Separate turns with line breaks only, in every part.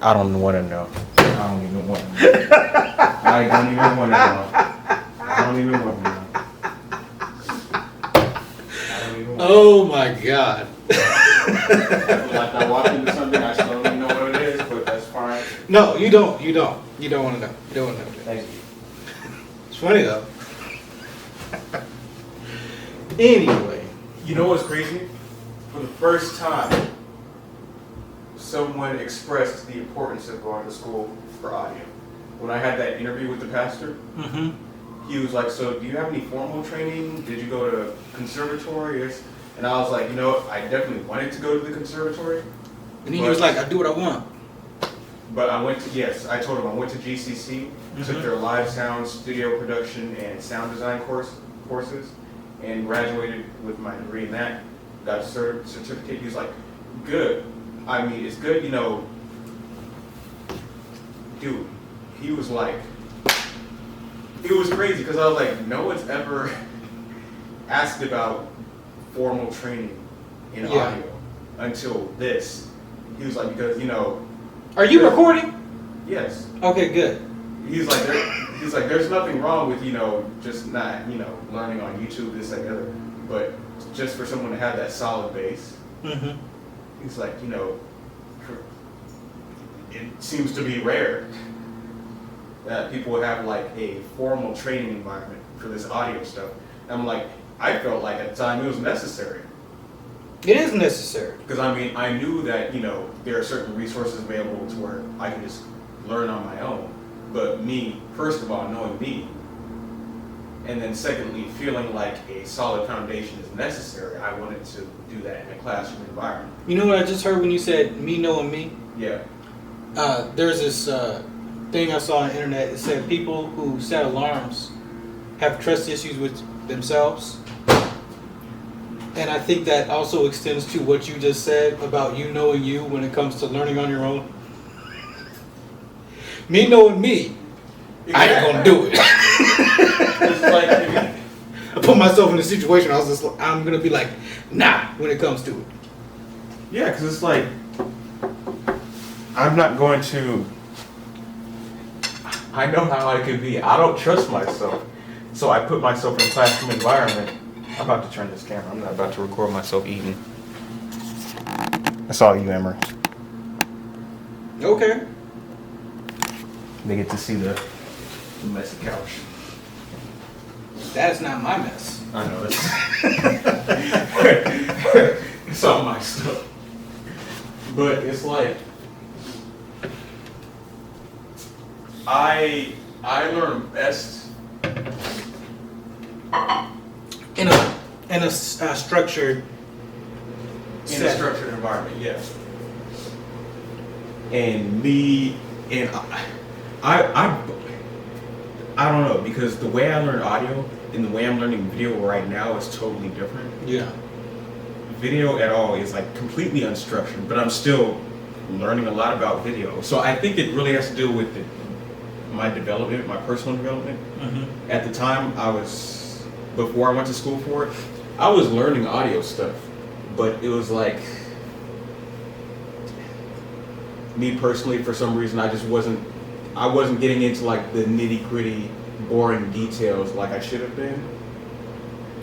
I don't want to know. I don't even want to know. I don't even want to know. I don't even want to know.
Oh my God.
I feel like I walked into something, I still don't even know what it is, but that's fine.
No, you don't. You don't. You don't want to know. You don't want to know.
Thank you.
It's funny though. Anyway.
You know what's crazy? For the first time, someone expressed the importance of going to school for audio. When I had that interview with the pastor, he was like, so do you have any formal training? Did you go to conservatory? And I was like, you know, I definitely wanted to go to the conservatory.
And he was like, I do what I want.
But I went to, yes, I told him I went to GCC, took their live sound, studio production, and sound design courses, and graduated with my degree in that. Got a certificate. He was like, good. I mean, it's good, you know. Dude, he was like, it was crazy because I was like, no one's ever asked about formal training in audio until this. He was like, because, you know.
Are you recording?
Yes.
Okay, good.
He's like, there's nothing wrong with, you know, just not, you know, learning on YouTube, this, and the other. But just for someone to have that solid base, he's like, you know, it seems to be rare that people have like a formal training environment for this audio stuff. And I'm like, I felt like at the time it was necessary.
It is necessary.
Because I mean, I knew that, you know, there are certain resources available to where I can just learn on my own. But me, first of all, knowing me, and then secondly, feeling like a solid foundation is necessary, I wanted to do that in a classroom environment.
You know what I just heard when you said me knowing me?
Yeah.
There's this thing I saw on the internet. It said people who set alarms have trust issues with themselves. And I think that also extends to what you just said about you knowing you when it comes to learning on your own. Me knowing me, I ain't gonna do it.
It's like,
I put myself in a situation I was just like, I'm gonna be like, nah, when it comes to it.
yeah, because it's like, I'm not going to, I know how I can be. I don't trust myself. So I put myself in a classroom environment. I'm about to turn this camera. I'm not about to record myself eating. That's all you, Emery.
Okay.
They get to see the messy couch.
That's not my mess.
I know it's it's all my stuff. But it's like I learn best
In a structured
in a structured environment, yes. And me and I don't know, because the way I learn audio and the way I'm learning video right now is totally different.
Yeah.
Video at all is like completely unstructured, but I'm still learning a lot about video. So I think it really has to do with my development, my personal development. At the time before I went to school for it, I was learning audio stuff, but it was like, me personally, for some reason, I wasn't getting into like the nitty gritty, boring details like I should have been.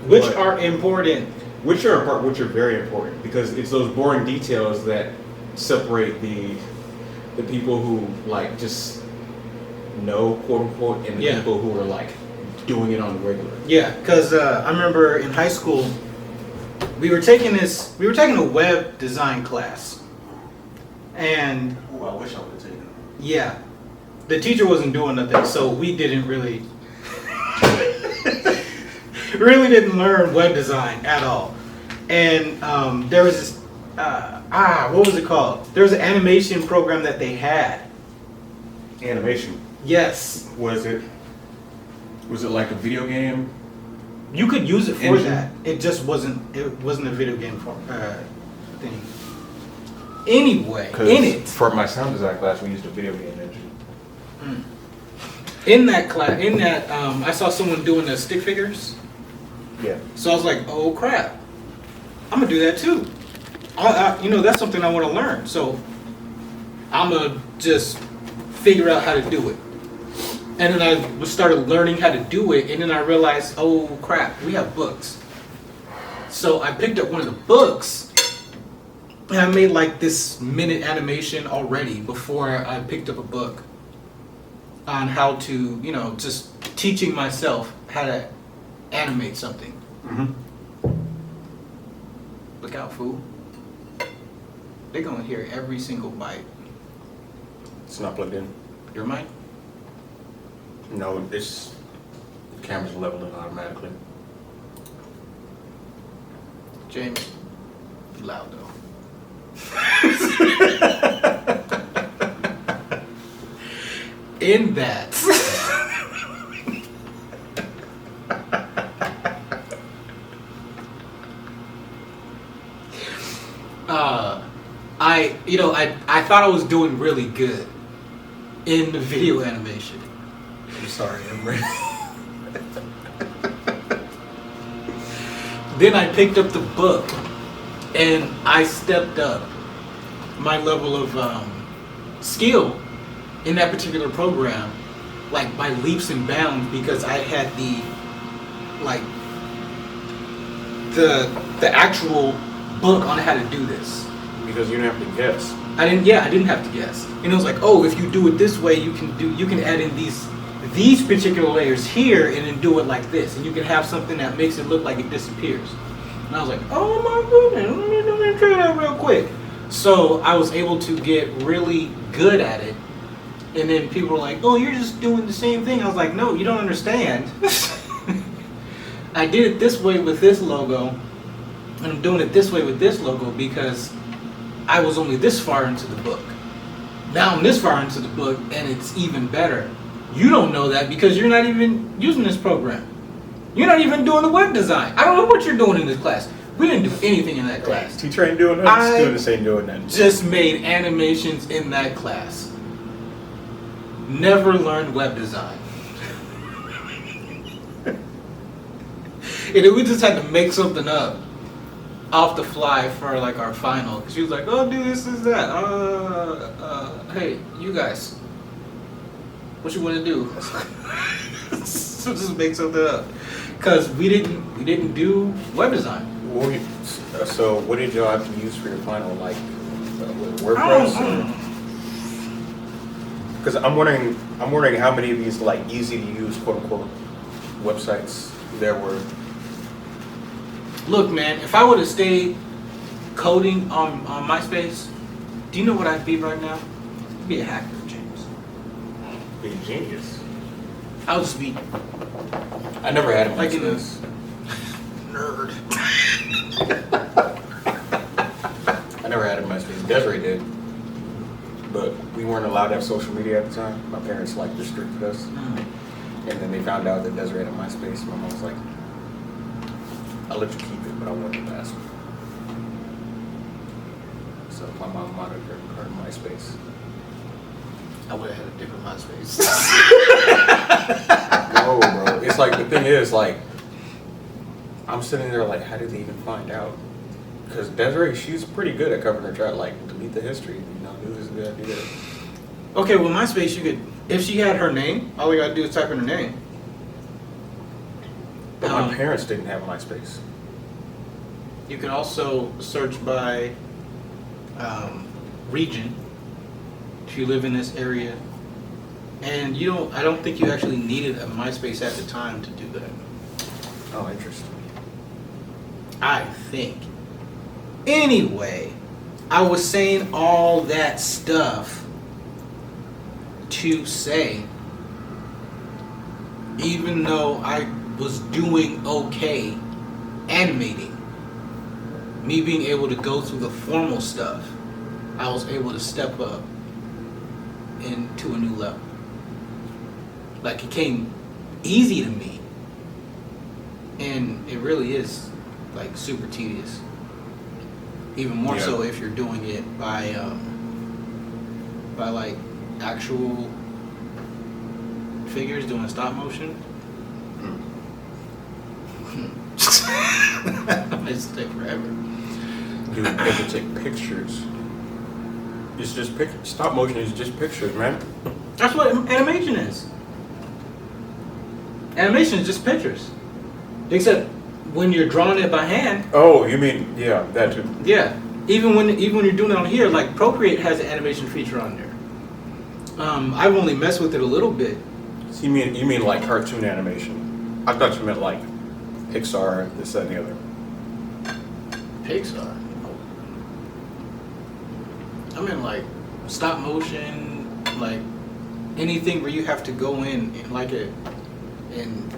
Which are important.
Which are very important, because it's those boring details that separate the people who like just know, quote unquote, and the people who are like doing it on the regular.
Yeah, because I remember in high school, we were taking a web design class. And
Ooh, I wish I would have taken it.
yeah, the teacher wasn't doing nothing, so we didn't really didn't learn web design at all. And there was this what was it called? There was an animation program that they had.
Animation.
Yes.
Was it like a video game?
You could use it for
engine?
that. It just wasn't. It wasn't a video game thing. Anyway, in it.
For my sound design class, we used a video game engine.
In that class, I saw someone doing the stick figures.
Yeah.
So I was like, oh crap, I'm gonna do that too. That's something I want to learn. So I'm gonna just figure out how to do it. And then I started learning how to do it, and then I realized, oh crap, we have books. So I picked up one of the books, and I made like this minute animation already before I picked up a book on how to, you know, just teaching myself how to animate something. Look out, fool. They're gonna hear every single bite.
It's not plugged in.
Your mic?
No, it's the camera's leveling automatically.
James, you loud though. In that. I thought I was doing really good in the video animation.
I'm sorry, Emery.
Then I picked up the book and I stepped up my level of skill in that particular program, like by leaps and bounds, because I had the actual book on how to do this.
Because you didn't have to guess.
I didn't have to guess. And it was like, oh, if you do it this way, you can add in these particular layers here and then do it like this. And you can have something that makes it look like it disappears. And I was like, oh my goodness, let me try that real quick. So I was able to get really good at it. And then people were like, oh, you're just doing the same thing. I was like, no, you don't understand. I did it this way with this logo. And I'm doing it this way with this logo because I was only this far into the book. Now I'm this far into the book and it's even better. You don't know that because you're not even using this program. You're not even doing the web design. I don't know what you're doing in this class. We didn't do anything in that class.
Teacher ain't doing nothing. Students ain't doing nothing.
Just made animations in that class. Never learned web design. And then we just had to make something up off the fly for like our final. Cause she was like, oh dude, this is that. Hey, you guys, what you wanna do? So just make something up. Cause we didn't do web design.
So what did y'all have to use for your final, like WordPress? Because I'm wondering how many of these like easy to use quote unquote websites there were.
Look, man, if I would have stayed coding on MySpace, do you know what I'd be right now? I'd be a hacker, James.
Be a genius.
I would just be.
I never had a
like
MySpace.
Nerd.
I never had a MySpace. Desiree did, but we weren't allowed to have social media at the time. My parents like restricted us, and then they found out that Desiree had a MySpace. My mom was like, "I'll let you keep it, but I want the password." So my mom monitored her MySpace.
I would have had a different MySpace.
No, bro. It's like the thing is like, I'm sitting there like, how did they even find out? Because Desiree, she's pretty good at covering her track, like delete the history. You know, do this, do that, do that.
Okay, well, MySpace, you could, if she had her name, all we gotta do is type in her name.
But my parents didn't have MySpace.
You can also search by region if you live in this area. And I don't think you actually needed a MySpace at the time to do that.
Oh, interesting.
I think. Anyway, I was saying all that stuff to say, even though I was doing okay animating, me being able to go through the formal stuff, I was able to step up into a new level. Like, it came easy to me, and it really is like super tedious. Even more so if you're doing it by like actual figures doing stop motion. It might take forever.
Dude, they can take pictures It's just stop motion is just pictures, man.
That's what animation is. Animation is just pictures. Except when you're drawing it by hand.
Oh, you mean that too?
Yeah. Even when you're doing it on here, like Procreate has an animation feature on there. I've only messed with it a little bit.
So you mean like cartoon animation? I thought you meant like Pixar, this, that, and the other.
Pixar. I mean, like stop motion, like anything where you have to go in and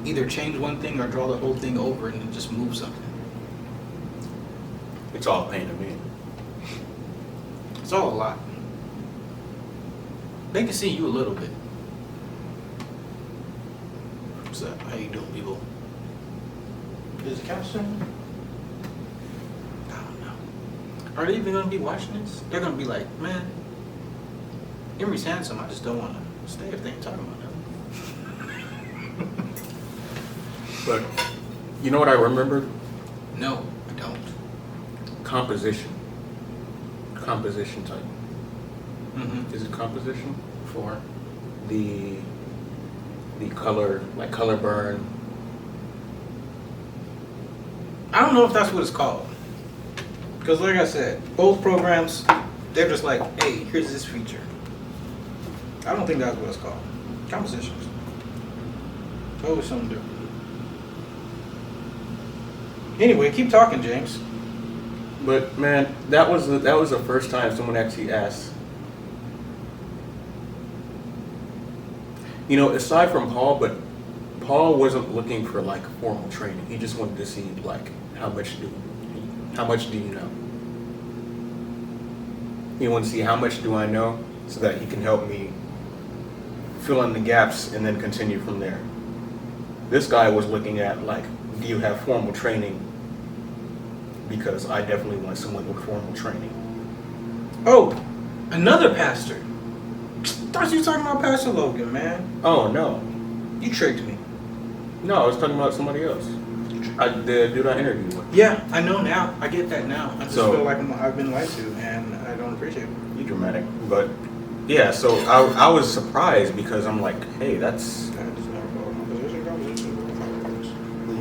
either change one thing or draw the whole thing over and then just move something.
It's all pain to me.
It's all a lot. They can see you a little bit. What's up? How you doing, people? Is the couch still on? I don't know. Are they even gonna be watching this? They're gonna be like, man, Emery's handsome. I just don't want to stay if they ain't talking about that.
But you know what I remembered?
No, I don't.
Composition type.
Mm-hmm.
Is it composition?
For
The color, like color burn.
I don't know if that's what it's called. Because like I said, both programs, they're just like, hey, here's this feature. I don't think that's what it's called. Compositions. Totally something different. Anyway, keep talking, James.
But man, that was the first time someone actually asked. You know, aside from Paul, but Paul wasn't looking for like formal training. He just wanted to see like how much do you know? He wanted to see how much do I know so that he can help me fill in the gaps and then continue from there. This guy was looking at like, do you have formal training? Because I definitely want someone with formal training.
Oh, another pastor. Thought you were talking about Pastor Logan, man.
Oh no.
You tricked me.
No, I was talking about somebody else. The dude I interviewed with.
Yeah, I know now. I get that now. I just
So-
feel like I've been lied to, and I don't appreciate it.
You dramatic. But yeah, so I was surprised because I'm like, hey, that's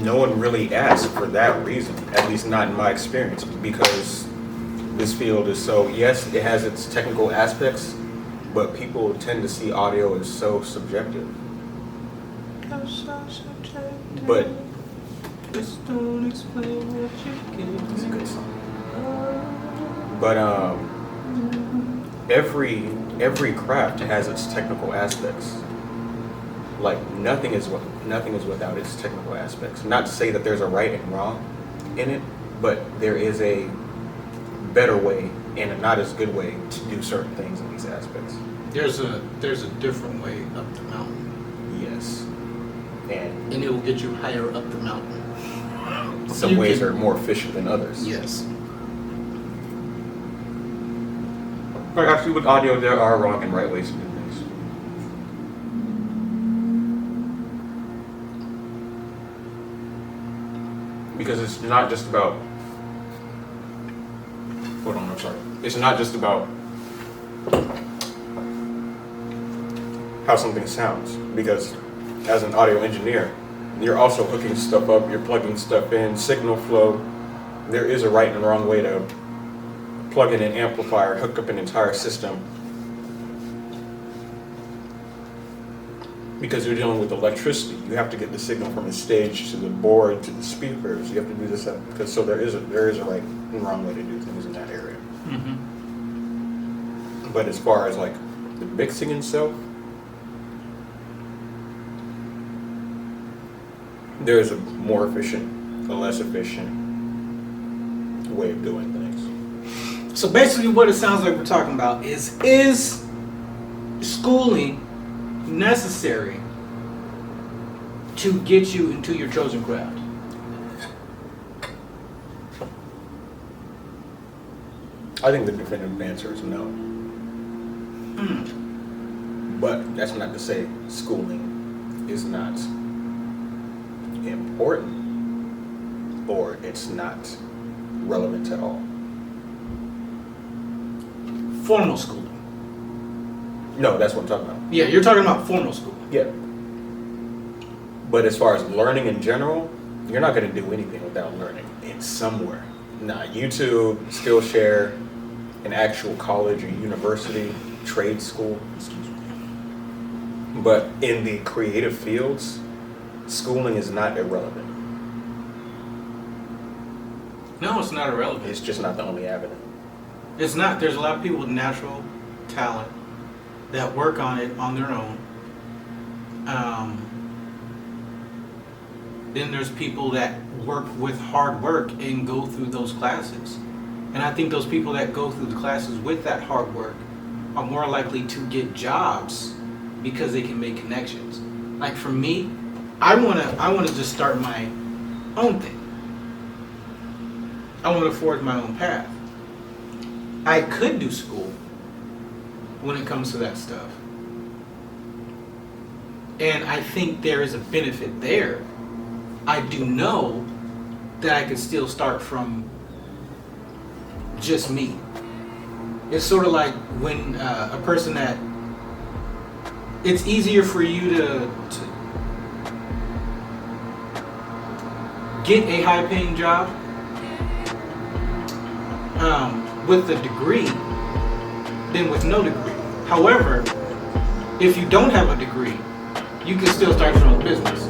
no one really asked for that reason, at least not in my experience, because this field is so, yes, it has its technical aspects, but people tend to see audio as so subjective. But
Just don't explain what you get.
it's a good song. But every craft has its technical aspects. Like nothing is without its technical aspects. Not to say that there's a right and wrong in it, but there is a better way and a not as good way to do certain things in these aspects.
There's a different way up the mountain,
Yes. And
and it will get you higher up the mountain.
some ways are more efficient than others.
Yes.
Like actually with audio, there are wrong and right ways to do things. Because it's not just about, hold on, I'm sorry. It's not just about how something sounds. Because as an audio engineer, you're also hooking stuff up, you're plugging stuff in, signal flow. There is a right and wrong way to plug in an amplifier, hook up an entire system. Because you're dealing with electricity, you have to get the signal from the stage to the board to the speakers. You have to do this because so there is a right and wrong way to do things in that area.
Mm-hmm.
But as far as like the mixing itself, there is a more efficient, a less efficient way of doing things.
So basically, what it sounds like we're talking about is schooling necessary to get you into your chosen craft?
I think the definitive answer is no. But that's not to say schooling is not important or it's not relevant at all.
formal schooling.
No, that's what I'm talking about.
Yeah, you're talking about formal schooling.
Yeah. But as far as learning in general, you're not going to do anything without learning it somewhere. Nah, YouTube, Skillshare, an actual college or university, trade school. But in the creative fields, schooling is not irrelevant.
No, it's not irrelevant.
It's just not the only avenue.
It's not. There's a lot of people with natural talent that work on it on their own. Then there's people that work with hard work and go through those classes. And I think those people that go through the classes with that hard work are more likely to get jobs because they can make connections. Like for me, I wanna just start my own thing. I want to forge my own path. I could do school when it comes to that stuff. And I think there is a benefit there. I do know that I could still start from just me. It's sort of like when a person that it's easier for you to get a high paying job with a degree than with no degree. However, if you don't have a degree, you can still start your own business.